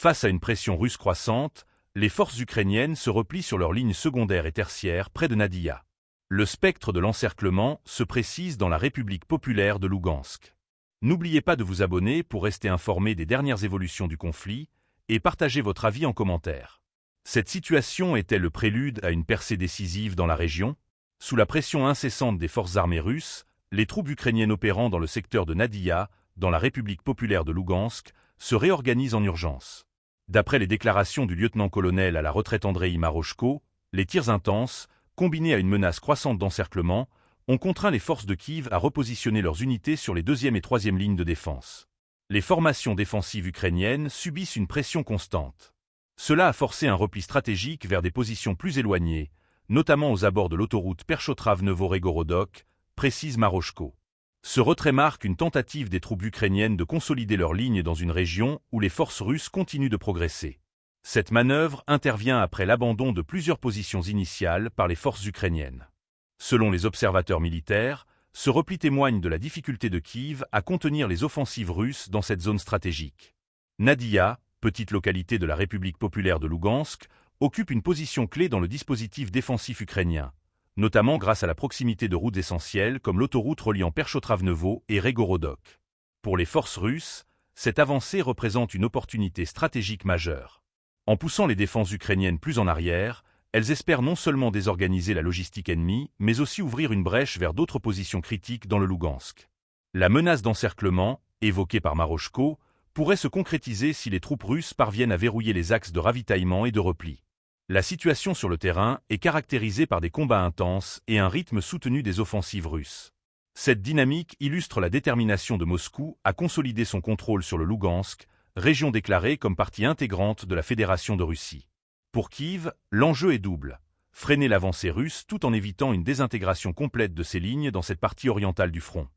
Face à une pression russe croissante, les forces ukrainiennes se replient sur leurs lignes secondaires et tertiaires près de Nadia. Le spectre de l'encerclement se précise dans la République populaire de Lougansk. N'oubliez pas de vous abonner pour rester informé des dernières évolutions du conflit et partagez votre avis en commentaire. Cette situation est-elle le prélude à une percée décisive dans la région? Sous la pression incessante des forces armées russes, les troupes ukrainiennes opérant dans le secteur de Nadia, dans la République populaire de Lougansk, se réorganisent en urgence. D'après les déclarations du lieutenant-colonel à la retraite Andrei Maroshko, les tirs intenses, combinés à une menace croissante d'encerclement, ont contraint les forces de Kiev à repositionner leurs unités sur les 2e et 3e lignes de défense. Les formations défensives ukrainiennes subissent une pression constante. Cela a forcé un repli stratégique vers des positions plus éloignées, notamment aux abords de l'autoroute Perchotrav-Novoregorodok, précise Maroshko. Ce retrait marque une tentative des troupes ukrainiennes de consolider leurs lignes dans une région où les forces russes continuent de progresser. Cette manœuvre intervient après l'abandon de plusieurs positions initiales par les forces ukrainiennes. Selon les observateurs militaires, ce repli témoigne de la difficulté de Kiev à contenir les offensives russes dans cette zone stratégique. Nadia, petite localité de la République populaire de Lougansk, occupe une position clé dans le dispositif défensif ukrainien, notamment grâce à la proximité de routes essentielles comme l'autoroute reliant Perchotravnevo et Regorodok. Pour les forces russes, cette avancée représente une opportunité stratégique majeure. En poussant les défenses ukrainiennes plus en arrière, elles espèrent non seulement désorganiser la logistique ennemie, mais aussi ouvrir une brèche vers d'autres positions critiques dans le Lougansk. La menace d'encerclement, évoquée par Maroshko, pourrait se concrétiser si les troupes russes parviennent à verrouiller les axes de ravitaillement et de repli. La situation sur le terrain est caractérisée par des combats intenses et un rythme soutenu des offensives russes. Cette dynamique illustre la détermination de Moscou à consolider son contrôle sur le Lougansk, région déclarée comme partie intégrante de la Fédération de Russie. Pour Kiev, l'enjeu est double. Freiner l'avancée russe tout en évitant une désintégration complète de ses lignes dans cette partie orientale du front.